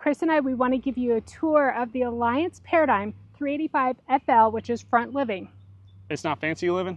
Chris and I, we want to give you a tour of the Alliance Paradigm 385 FL, which is front living. It's not fancy living?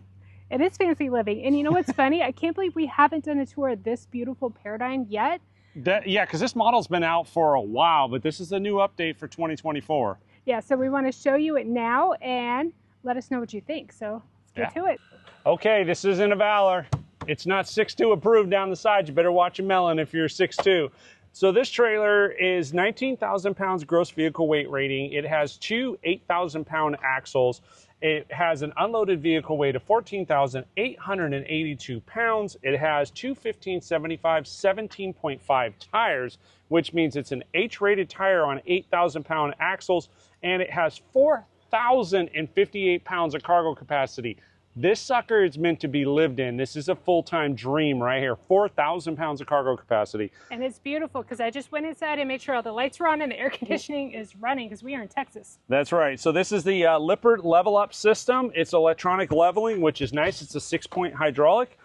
It is fancy living. And you know what's funny? I can't believe we haven't done a tour of this beautiful Paradigm yet. Yeah, because this model's been out for a while, but this is the new update for 2024. Yeah, so we want to show you it now and let us know what you think. So let's get to it. Okay, this isn't a Valor. It's not 6'2" approved down the side. You better watch a melon if you're 6'2". So this trailer is 19,000 pounds gross vehicle weight rating. It has two 8,000-pound axles. It has an unloaded vehicle weight of 14,882 pounds. It has two 1575 17.5 tires, which means it's an H-rated tire on 8,000-pound axles, and it has 4,058 pounds of cargo capacity. This sucker is meant to be lived in. This is a full-time dream right here. 4,000 pounds of cargo capacity. And it's beautiful because I just went inside and made sure all the lights were on and the air conditioning is running because we are in Texas. That's right. So this is the Lippert level up system. It's electronic leveling, which is nice. It's a 6-point hydraulic.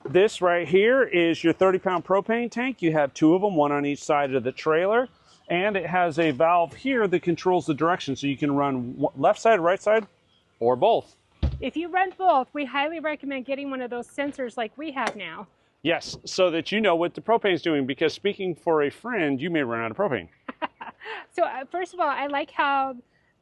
This right here is your 30-pound propane tank. You have two of them, one on each side of the trailer. And it has a valve here that controls the direction. So you can run left side, right side, or both. If you run both, we highly recommend getting one of those sensors like we have now. Yes, so that you know what the propane is doing, because speaking for a friend, you may run out of propane. So first of all, I like how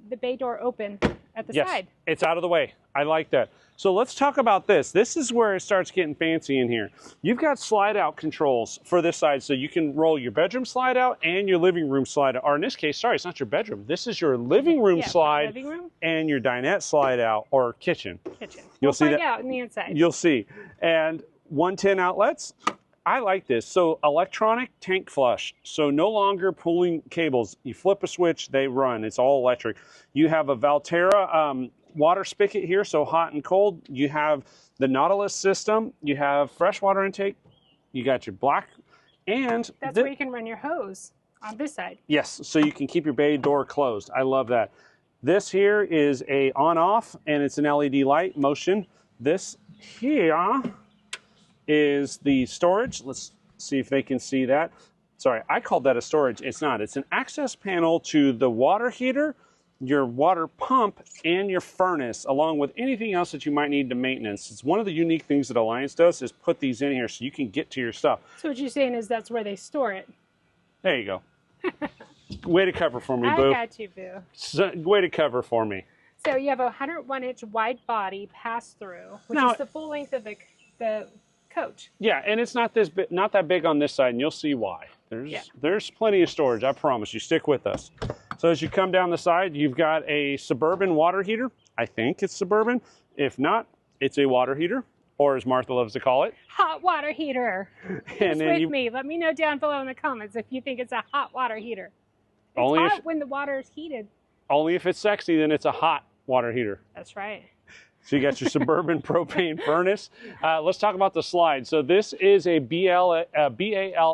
the bay door open at the side. Yes, it's out of the way. I like that. So let's talk about this. This is where it starts getting fancy in here. You've got slide out controls for this side, so you can roll your bedroom slide out and your living room slide out. Or in this case, sorry, it's not your bedroom. This is your living room slide and your dinette slide out, or kitchen. You'll see that out in the inside. You'll see. And 110 outlets. I like this. So electronic tank flush. So no longer pulling cables. You flip a switch, they run. It's all electric. You have a Valterra water spigot here, so hot and cold. You have the Nautilus system. You have fresh water intake. You got your black, and that's where you can run your hose on this side. Yes, so you can keep your bay door closed. I love that. This here is a on-off, and it's an LED light motion. This here is the storage. Let's see if they can see that. Sorry, I called that a storage. It's not. It's an access panel to the water heater, your water pump, and your furnace, along with anything else that you might need to maintenance. It's one of the unique things that Alliance does is put these in here so you can get to your stuff. So what you're saying is that's where they store it. There you go. Way to cover for me, Boo. I got you, Boo. So, way to cover for me. So you have a 101-inch wide body pass-through, which is the full length of the coach. Yeah, and it's not this big, not that big on this side, and you'll see why. There's plenty of storage, I promise you. Stick with us. So as you come down the side, you've got a Suburban water heater. I think it's Suburban. If not, it's a water heater, or as Martha loves to call it, hot water heater. And then with me. Let me know down below in the comments if you think it's a hot water heater. It's only hot when the water is heated. Only if it's sexy, then it's a hot water heater. That's right. So you got your Suburban propane furnace. Let's talk about the slide. So this is a BAL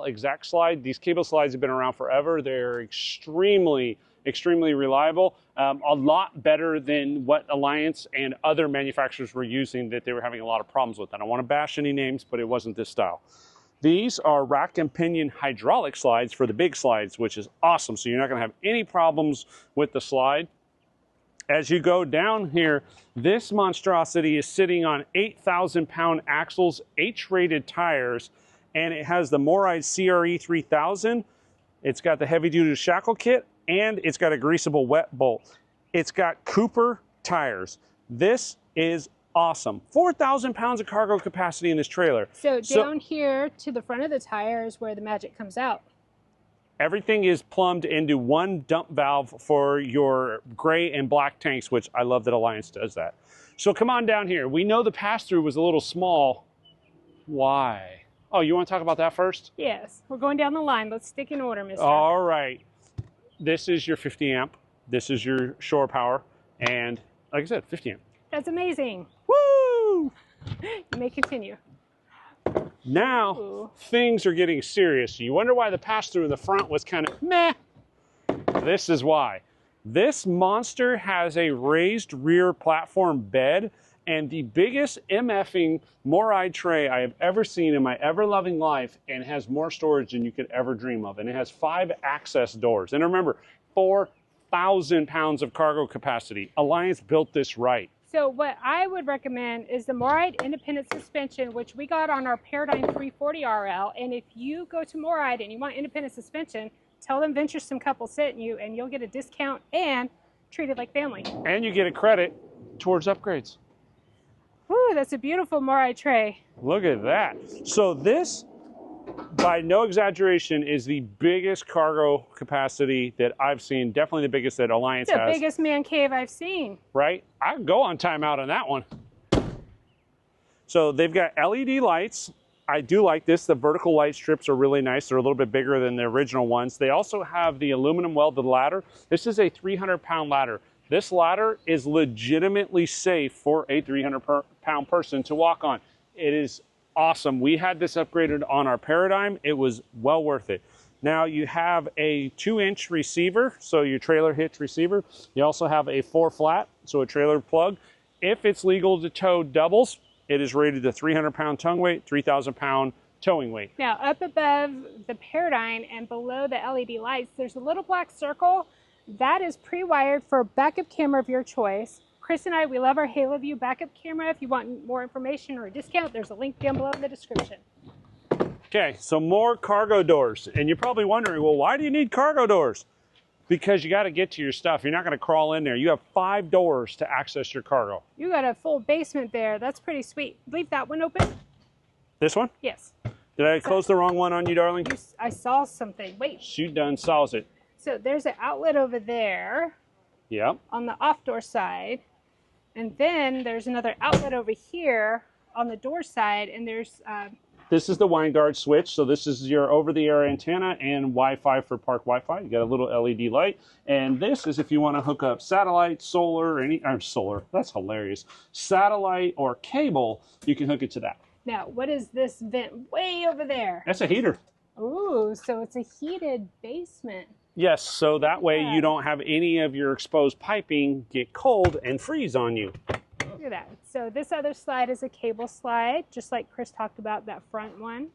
exact slide. These cable slides have been around forever. They're extremely reliable. A lot better than what Alliance and other manufacturers were using that they were having a lot of problems with. I don't want to bash any names, but it wasn't this style. These are rack and pinion hydraulic slides for the big slides, which is awesome. So you're not going to have any problems with the slide. As you go down here, this monstrosity is sitting on 8,000-pound axles, H-rated tires, and it has the morryde CRE 3000. It's got the heavy-duty shackle kit, and it's got a greasable wet bolt. It's got Cooper tires. This is awesome. 4,000 pounds of cargo capacity in this trailer. So down here to the front of the tire is where the magic comes out. Everything is plumbed into one dump valve for your gray and black tanks, which I love that Alliance does that. So come on down here. We know the pass-through was a little small. Why? Oh, you want to talk about that first? Yes. We're going down the line. Let's stick in order, mister. All right. This is your 50 amp. This is your shore power. And like I said, 50 amp. That's amazing. Woo! You may continue. Now, things are getting serious. You wonder why the pass-through in the front was kind of meh. This is why. This monster has a raised rear platform bed, and the biggest MFing morryde tray I have ever seen in my ever-loving life, and has more storage than you could ever dream of. And it has 5 access doors. And remember, 4,000 pounds of cargo capacity. Alliance built this right. So what I would recommend is the morryde independent suspension, which we got on our Paradigm 340 RL. And if you go to morryde and you want independent suspension, tell them Venturesome couple sent you, and you'll get a discount and treat it like family. And you get a credit towards upgrades. Woo, that's a beautiful morryde tray. Look at that. So this, by no exaggeration, is the biggest cargo capacity that I've seen. Definitely the biggest that Alliance has. It's the biggest man cave I've seen. Right? I can go on timeout on that one. So they've got LED lights. I do like this. The vertical light strips are really nice. They're a little bit bigger than the original ones. They also have the aluminum welded ladder. This is a 300-pound ladder. This ladder is legitimately safe for a 300-pound person to walk on. It is awesome. We had this upgraded on our Paradigm. It was well worth it. Now you have a 2-inch receiver, so your trailer hitch receiver. You also have a 4-flat, so a trailer plug. If it's legal to tow doubles, it is rated to 300-pound tongue weight, 3,000-pound towing weight. Now up above the Paradigm and below the LED lights, there's a little black circle. That is pre-wired for a backup camera of your choice. Chris and I, we love our Halo View backup camera. If you want more information or a discount, there's a link down below in the description. Okay, so more cargo doors. And you're probably wondering, well, why do you need cargo doors? Because you got to get to your stuff. You're not going to crawl in there. You have 5 doors to access your cargo. You got a full basement there. That's pretty sweet. Leave that one open. This one? Yes. Did I close the wrong one on you, darling? I saw something. Wait. She done saws it. So there's an outlet over there. Yep. On the off door side. And then there's another outlet over here on the door side. And there's... This is the wine guard switch. So this is your over-the-air antenna and Wi-Fi for park Wi-Fi. You got a little LED light. And this is if you want to hook up satellite, solar, or solar. That's hilarious. Satellite or cable, you can hook it to that. Now, what is this vent way over there? That's a heater. Ooh, so it's a heated basement. Yes, so that way you don't have any of your exposed piping get cold and freeze on you. Look at that. So this other slide is a cable slide, just like Chris talked about that front one.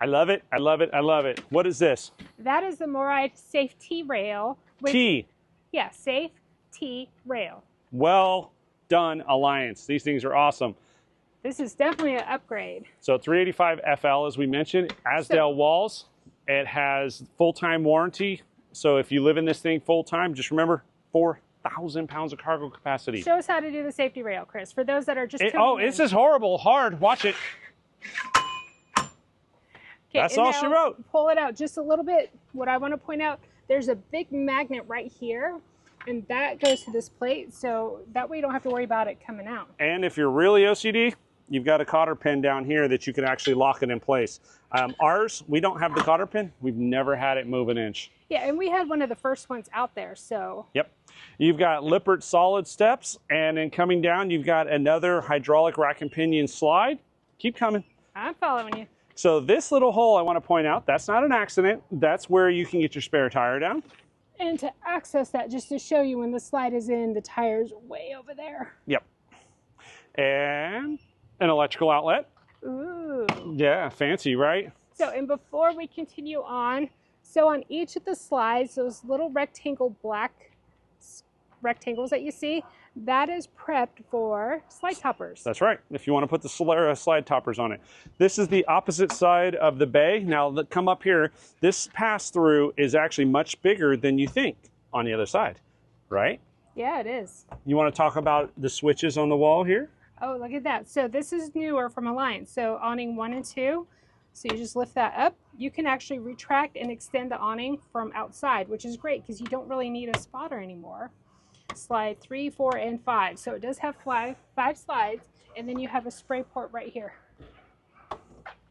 I love it. I love it. I love it. What is this? That is the morryde Safe T-Rail. T. Yeah, Safe T-Rail. Well done, Alliance. These things are awesome. This is definitely an upgrade. So 385 FL, as we mentioned, Asdale walls. It has full-time warranty. So if you live in this thing full-time, just remember 4,000 pounds of cargo capacity. Show us how to do the safety rail, Chris, for those that are just this is horrible. Hard. Watch it. That's all she wrote. Pull it out just a little bit. What I want to point out, there's a big magnet right here, and that goes to this plate, so that way you don't have to worry about it coming out. And if you're really OCD, you've got a cotter pin down here that you can actually lock it in place. Ours, we don't have the cotter pin. We've never had it move an inch. Yeah, and we had one of the first ones out there, so. Yep. You've got Lippert solid steps, and then coming down, you've got another hydraulic rack and pinion slide. Keep coming. I'm following you. So this little hole, I want to point out, that's not an accident. That's where you can get your spare tire down. And to access that, just to show you when the slide is in, the tire's way over there. Yep. And an electrical outlet. Ooh. Yeah, fancy, right? So, and before we continue on, so on each of the slides, those little black rectangles that you see, that is prepped for slide toppers. That's right, if you want to put the slide toppers on it. This is the opposite side of the bay. Now, come up here. This pass-through is actually much bigger than you think on the other side, right? Yeah, it is. You want to talk about the switches on the wall here? Oh, look at that. So this is newer from Alliance. So awning 1 and 2. So you just lift that up. You can actually retract and extend the awning from outside, which is great because you don't really need a spotter anymore. Slide 3, 4, and 5. So it does have 5 slides, and then you have a spray port right here,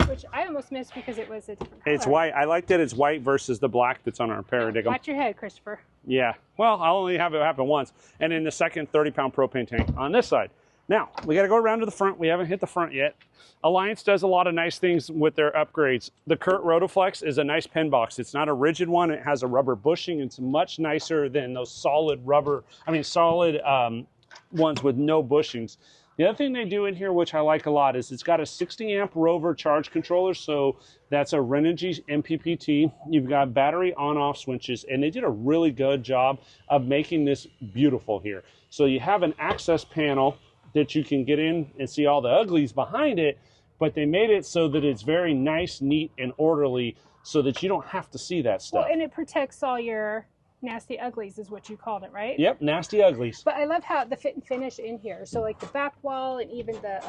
which I almost missed because it was a different color. It's white. I like that it's white versus the black that's on our Paradigm. Watch your head, Christopher. Yeah. Well, I'll only have it happen once. And then the second 30-pound propane tank on this side. Now, we got to go around to the front. We haven't hit the front yet. Alliance does a lot of nice things with their upgrades. The Kurt Rotoflex is a nice pen box. It's not a rigid one. It has a rubber bushing. It's much nicer than those solid ones with no bushings. The other thing they do in here, which I like a lot, is it's got a 60 amp RVer charge controller. So that's a Renogy MPPT. You've got battery on-off switches, and they did a really good job of making this beautiful here. So you have an access panel that you can get in and see all the uglies behind it, but they made it so that it's very nice, neat, and orderly so that you don't have to see that stuff. Well, and it protects all your nasty uglies is what you called it, right? Yep, nasty uglies. But I love how the fit and finish in here. So like the back wall and even the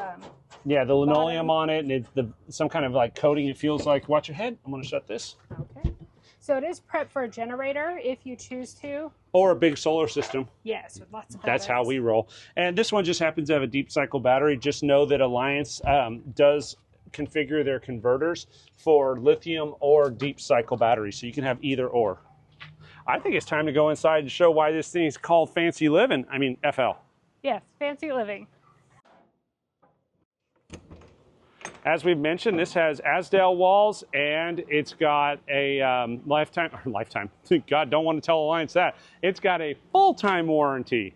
yeah, the linoleum bottom. on it, and it's some kind of like coating. It feels like, watch your head. I'm going to shut this. Okay. So it is prepped for a generator if you choose to. Or a big solar system. Yes, with lots of That's how batteries. we roll. And this one just happens to have a deep cycle battery. Just know that Alliance does configure their converters for lithium or deep cycle batteries. So you can have either or. I think it's time to go inside and show why this thing is called Fancy Living. I mean, FL. Yes, fancy living. As we've mentioned, this has Asdale walls, and it's got a lifetime. God, don't want to tell Alliance that. It's got a full-time warranty.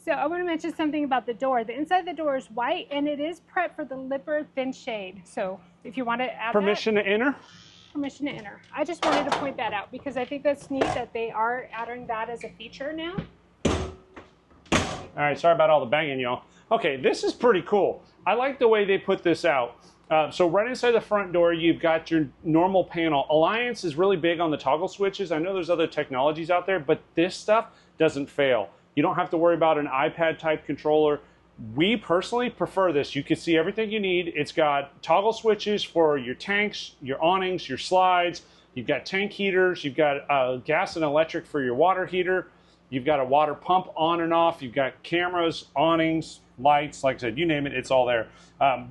So I want to mention something about the door. The inside of the door is white, and it is prepped for the Lipper thin shade. So if you want to add Permission to enter? permission to enter. I just wanted to point that out because I think that's neat that they are adding that as a feature now. All right, sorry about all the banging, y'all. Okay, this is pretty cool. I like the way they put this out. So right inside the front door, you've got your normal panel. Alliance is really big on the toggle switches. I know there's other technologies out there, but this stuff doesn't fail. You don't have to worry about an iPad type controller. We personally prefer this. You can see everything you need. It's got toggle switches for your tanks, your awnings, your slides. You've got tank heaters. You've got gas and electric for your water heater. You've got a water pump on and off. You've got cameras, awnings, lights. Like I said, you name it, it's all there.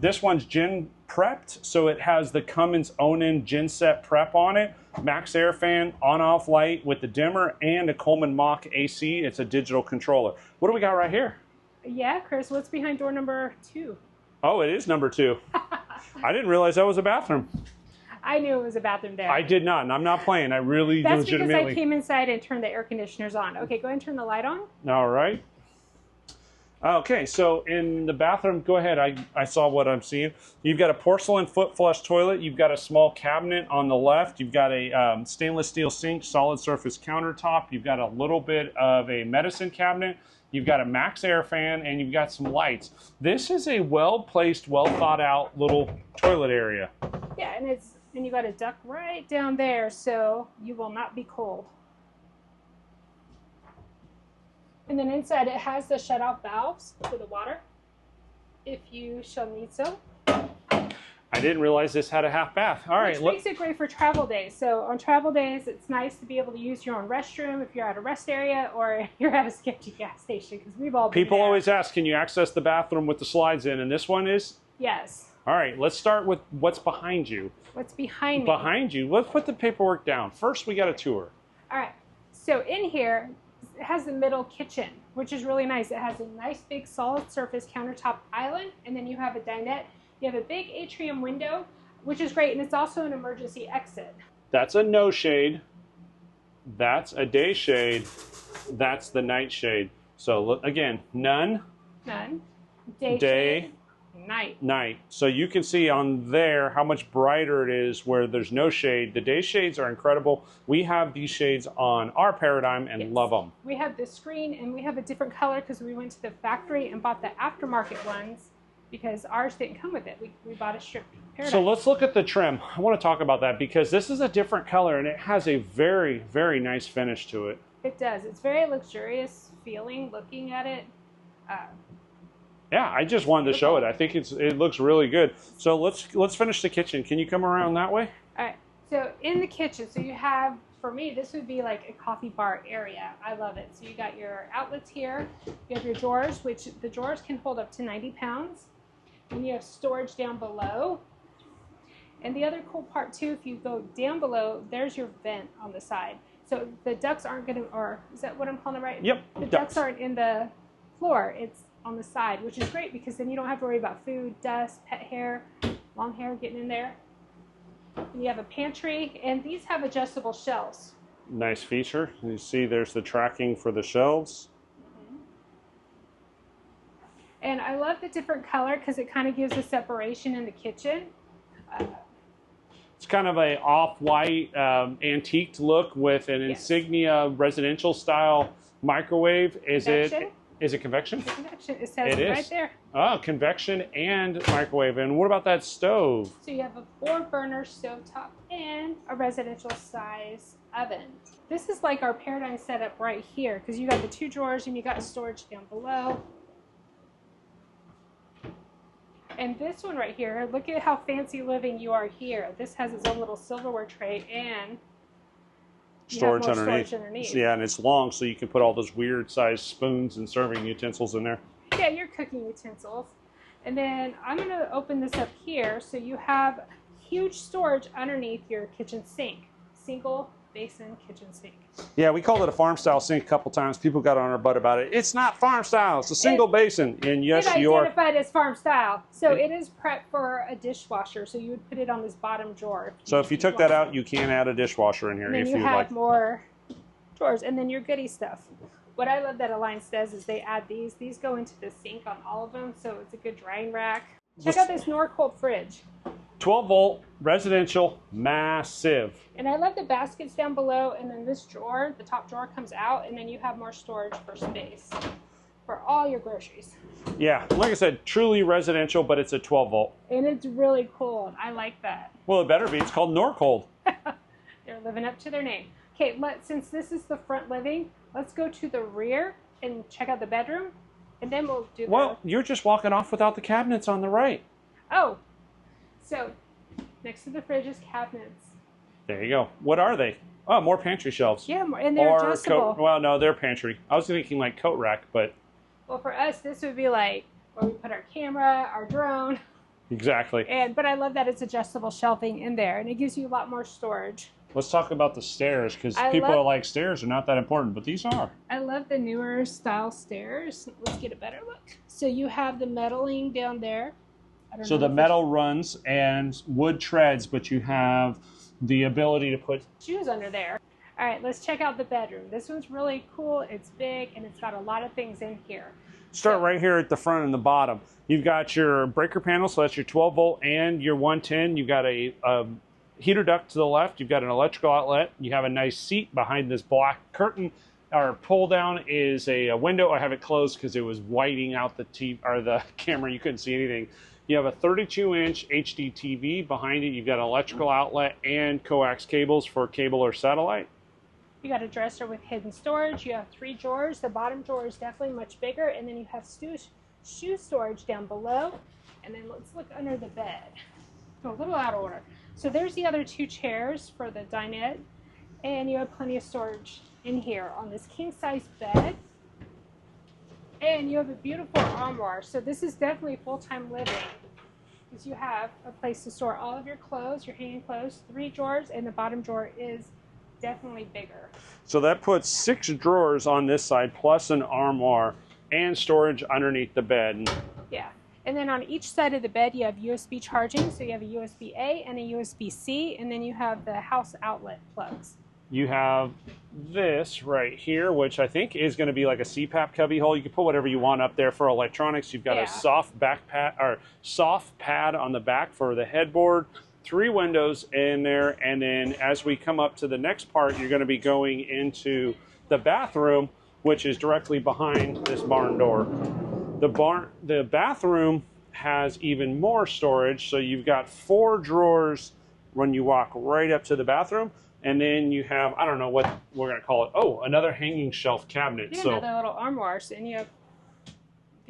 This one's gen prepped, so it has the Cummins Onan genset prep on it. Max air fan, on-off light with the dimmer, and a Coleman Mach AC. It's a digital controller. What do we got right here? Yeah, Chris, what's behind door number 2? Oh, it is number 2. I didn't realize that was a bathroom. I knew it was a bathroom there. I did not, and I'm not playing. I really That's because legitimately. I came inside and turned the air conditioners on. Okay, go ahead and turn the light on. All right. Okay, so in the bathroom, go ahead. I saw what I'm seeing. You've got a porcelain foot flush toilet. You've got a small cabinet on the left. You've got a stainless steel sink, solid surface countertop. You've got a little bit of a medicine cabinet. You've got a max air fan, and you've got some lights. This is a well-placed, well-thought-out little toilet area. Yeah, and you got a duct right down there, so you will not be cold. And then inside it has the shut-off valves for the water, if you shall need so. I didn't realize this had a half bath. All right, Which makes it great for travel days. So on travel days, it's nice to be able to use your own restroom if you're at a rest area or you're at a sketchy gas station, because we've all been people there. always ask, can you access the bathroom with the slides in? And this one is? Yes. All right, let's start with what's behind you. What's behind me? Behind you, let's put the paperwork down. First, we got a tour. All right. So in here, it has the middle kitchen, which is really nice. It has a nice big solid surface countertop island, and then you have a dinette. You have a big atrium window, which is great, and it's also an emergency exit. That's a no shade. That's a day shade. That's the night shade. So look, again, none. None. Day. Day. Night. Night. So you can see on there how much brighter it is where there's no shade. The day shades are incredible. We have these shades on our Paradigm and Yes. love them. We have this screen, and we have a different color because we went to the factory and bought the aftermarket ones because ours didn't come with it. We bought a strip Paradigm. So let's look at the trim. I want to talk about that because this is a different color and it has a very, very nice finish to it. It does. It's very luxurious feeling looking at it. Yeah, I just wanted to show it. I think it looks really good. So let's finish the kitchen. Can you come around that way? All right. So in the kitchen, so you have, for me, this would be like a coffee bar area. I love it. So you got your outlets here. You have your drawers, which the drawers can hold up to 90 pounds. And you have storage down below. And the other cool part too, if you go down below, there's your vent on the side. So the ducts aren't going to, or is that what I'm calling it right? Yep. The ducts aren't in the floor. It's on the side, which is great because then you don't have to worry about food, dust, pet hair, long hair getting in there. And you have a pantry, and these have adjustable shelves. Nice feature. You see there's the tracking for the shelves. And I love the different color because it kind of gives a separation in the kitchen. It's kind of a off-white antiqued look with an insignia residential style microwave. Is it convection? Convection. It says it right there. Oh, convection and microwave. And what about that stove? So you have a 4-burner stovetop and a residential size oven. This is like our paradigm setup right here because you got the 2 drawers and you got storage down below. And this one right here, look at how fancy living you are here. This has its own little silverware tray and storage underneath. Yeah, and it's long, so you can put all those weird sized spoons and serving utensils in there. Yeah, your cooking utensils. And then I'm going to open this up here so you have huge storage underneath your kitchen sink. Single basin kitchen sink. Yeah, we called it a farm style sink a couple times. People got on our butt about it. It's not farm style. It's a single basin. And yes, you are identified as farm style. So it is prepped for a dishwasher. So you would put it on this bottom drawer. So if you took that out, you can add a dishwasher in here if you like. And you have more drawers and then your goodie stuff. What I love that Alliance does is they add these. These go into the sink on all of them, so it's a good drying rack. Check out this Norcold fridge. 12-volt, residential, massive. And I love the baskets down below, and then this drawer, the top drawer comes out, and then you have more storage for space for all your groceries. Yeah, like I said, truly residential, but it's a 12-volt. And it's really cool. I like that. Well, it better be. It's called Norcold. They're living up to their name. Okay, since this is the front living, let's go to the rear and check out the bedroom, and then we'll do Well, you're just walking off without the cabinets on the right. Oh, so next to the fridge is cabinets. There you go. What are they? Oh, more pantry shelves. Yeah, and they're adjustable. Well, no, they're pantry. I was thinking like coat rack, but... Well, for us, this would be like where we put our camera, our drone. Exactly. But I love that it's adjustable shelving in there, and it gives you a lot more storage. Let's talk about the stairs, because people are like, stairs are not that important, but these are. I love the newer style stairs. Let's get a better look. So you have the metaling down there. So the metal runs and wood treads, but you have the ability to put shoes under there. All right, let's check out the bedroom. This one's really cool. It's big, and it's got a lot of things in here. Start right here at the front and the bottom. You've got your breaker panel, so that's your 12-volt and your 110. You've got a heater duct to the left. You've got an electrical outlet. You have a nice seat behind this black curtain. Our pull down is a window. I have it closed because it was whiting out the camera. You couldn't see anything. You have a 32-inch HD TV behind it. You've got an electrical outlet and coax cables for cable or satellite. You got a dresser with hidden storage. You have 3 drawers. The bottom drawer is definitely much bigger, and then you have shoe storage down below. And then let's look under the bed. So a little out of order. So there's the other 2 chairs for the dinette, and you have plenty of storage in here on this king-size bed. And you have a beautiful armoire. So this is definitely full-time living, because you have a place to store all of your clothes, your hanging clothes, 3 drawers, and the bottom drawer is definitely bigger. So that puts 6 drawers on this side, plus an armoire and storage underneath the bed. Yeah. And then on each side of the bed, you have USB charging. So you have a USB-A and a USB-C, and then you have the house outlet plugs. You have this right here, which I think is going to be like a CPAP cubby hole. You can put whatever you want up there for electronics. You've got a soft pad on the back for the headboard. 3 windows in there, and then as we come up to the next part, you're going to be going into the bathroom, which is directly behind this barn door. The bathroom has even more storage, so you've got 4 drawers when you walk right up to the bathroom, and then you have, I don't know what we're going to call it. Oh, another hanging shelf cabinet. Yeah, so another little armoires, and you have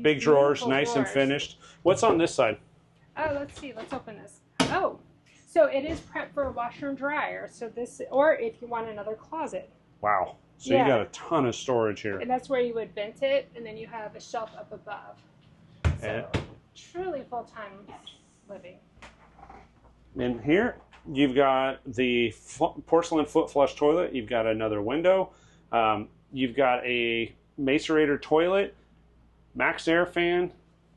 big drawers, nice and finished. What's on this side? Oh, let's see. Let's open this. Oh. So it is prepped for a washer and dryer. So this, or if you want another closet. Wow. So you got a ton of storage here. And that's where you would vent it, and then you have a shelf up above. So truly full-time living. And here you've got the porcelain foot flush toilet. You've got another window. You've got a macerator toilet, max air fan,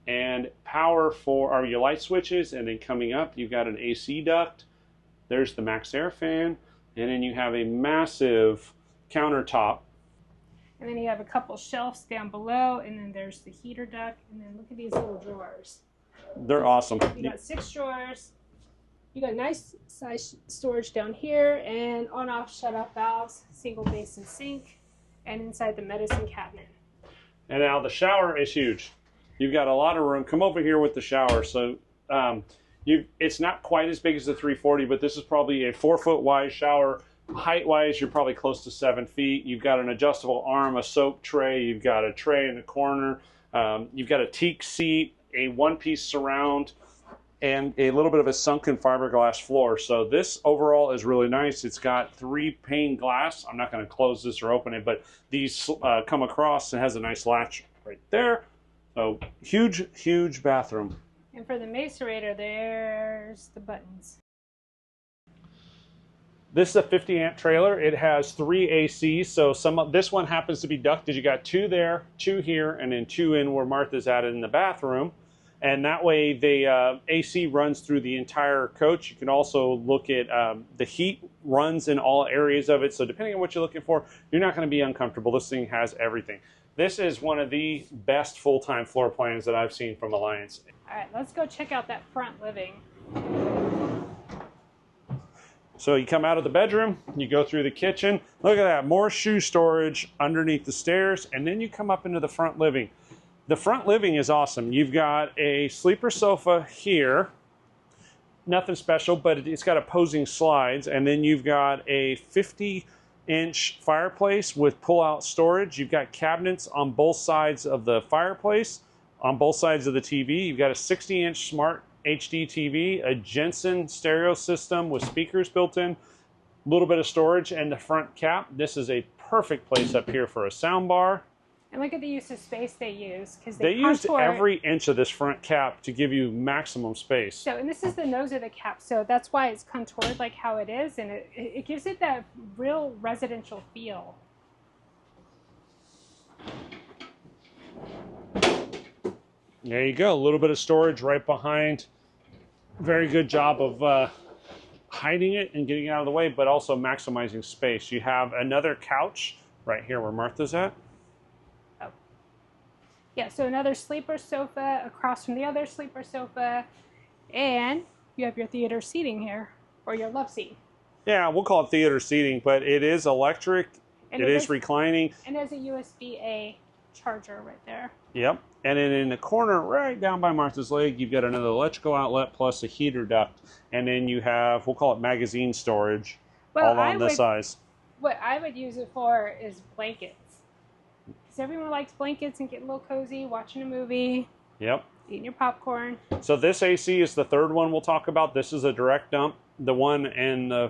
and power for your light switches. And then coming up, you've got an AC duct. There's the max air fan. And then you have a massive countertop. And then you have a couple shelves down below, and then there's the heater duct, and then look at these little drawers. They're awesome. You got 6 drawers. You got nice size storage down here, and on-off shut-off valves, single basin sink, and inside the medicine cabinet. And now the shower is huge. You've got a lot of room. Come over here with the shower. So it's not quite as big as the 340, but this is probably a 4-foot wide shower. Height-wise, you're probably close to 7 feet. You've got an adjustable arm, a soap tray. You've got a tray in the corner. You've got a teak seat, a one-piece surround, and a little bit of a sunken fiberglass floor. So this overall is really nice. It's got 3 pane glass. I'm not going to close this or open it, but these come across and has a nice latch right there. So huge, huge bathroom. And for the macerator, there's the buttons. This is a 50-amp trailer. It has 3 ACs, so this one happens to be ducted. You got 2 there, 2 here, and then 2 in where Martha's added in the bathroom. And that way the AC runs through the entire coach. You can also look at the heat runs in all areas of it. So depending on what you're looking for, you're not going to be uncomfortable. This thing has everything. This is one of the best full-time floor plans that I've seen from Alliance. All right, let's go check out that front living. So you come out of the bedroom, you go through the kitchen. Look at that, more shoe storage underneath the stairs, and then you come up into the front living. The front living is awesome. You've got a sleeper sofa here. Nothing special, but it's got opposing slides. And then you've got a 50-inch fireplace with pull-out storage. You've got cabinets on both sides of the fireplace, on both sides of the TV. You've got a 60-inch smart HD TV, a Jensen stereo system with speakers built in, a little bit of storage, and the front cap. This is a perfect place up here for a sound bar. And look at the use of space they use, because they used every inch of this front cap to give you maximum space. So, and this is the nose of the cap, so that's why it's contoured like how it is, and it gives it that real residential feel. There you go, a little bit of storage right behind. Very good job of hiding it and getting it out of the way, but also maximizing space. You have another couch right here where Martha's at. Oh. Yeah, so another sleeper sofa across from the other sleeper sofa, and you have your theater seating here, or your love seat. Yeah, we'll call it theater seating, but it is electric, it is reclining. And there's a USB-A charger right there. Yep. And then in the corner, right down by Martha's leg, you've got another electrical outlet plus a heater duct. And then you have, we'll call it magazine storage, all on this size. What I would use it for is blankets. Because everyone likes blankets and getting a little cozy, watching a movie. Yep. Eating your popcorn. So this AC is the third one we'll talk about. This is a direct dump. The one in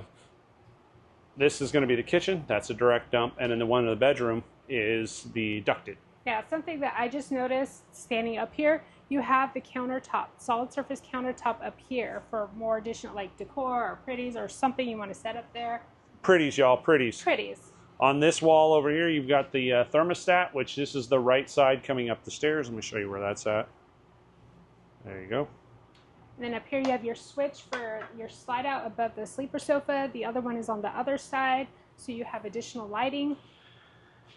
this is going to be the kitchen. That's a direct dump. And then the one in the bedroom is the ducted. Yeah, something that I just noticed standing up here, you have the countertop, solid surface countertop up here for more additional like decor or pretties or something you want to set up there. Pretties, y'all, pretties. Pretties. On this wall over here, you've got the thermostat, which this is the right side coming up the stairs. Let me show you where that's at. There you go. And then up here you have your switch for your slide out above the sleeper sofa. The other one is on the other side, so you have additional lighting.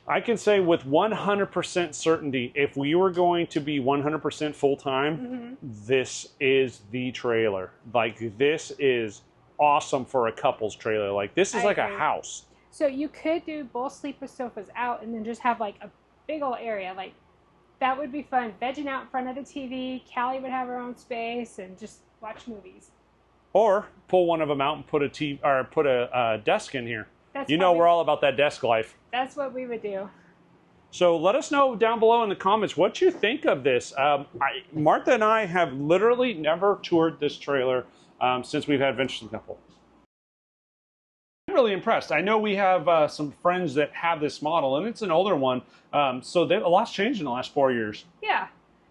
I can say with 100% certainty, if we were going to be 100% full-time, this is the trailer. Like, this is awesome for a couple's trailer. Like, this is like a house. So you could do both sleeper sofas out and then just have like a big old area. Like, that would be fun. Vegging out in front of the TV. Callie would have her own space and just watch movies. Or pull one of them out and put a desk in here. You know we're all about that desk life. That's what we would do. So let us know down below in the comments what you think of this. Martha and I have literally never toured this trailer since we've had Venturesome couple. I'm really impressed. I know we have some friends that have this model, and it's an older one. So a lot's changed in the last 4 years. Yeah,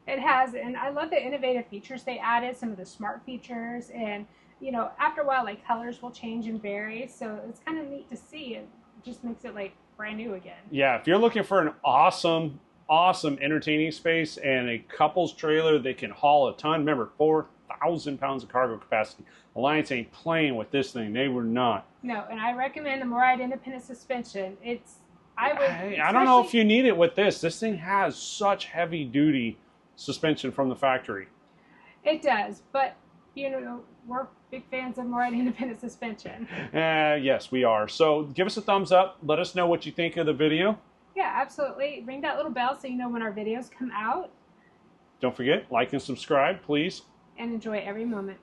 it has. And I love the innovative features they added, some of the smart features. And, you know, after a while, like, colors will change and vary. So it's kind of neat to see. It just makes it, like, brand new again. Yeah, if you're looking for an awesome entertaining space and a couple's trailer that can haul a ton, remember, 4,000 pounds of cargo capacity. Alliance ain't playing with this thing. They were not. No, and I recommend the morryde independent suspension. It's I don't know if you need it with this. This thing has such heavy duty suspension from the factory. It does, but you know, we're big fans of morryde independent suspension. Yes, we are. So give us a thumbs up. Let us know what you think of the video. Yeah, absolutely. Ring that little bell so you know when our videos come out. Don't forget, like and subscribe, please. And enjoy every moment.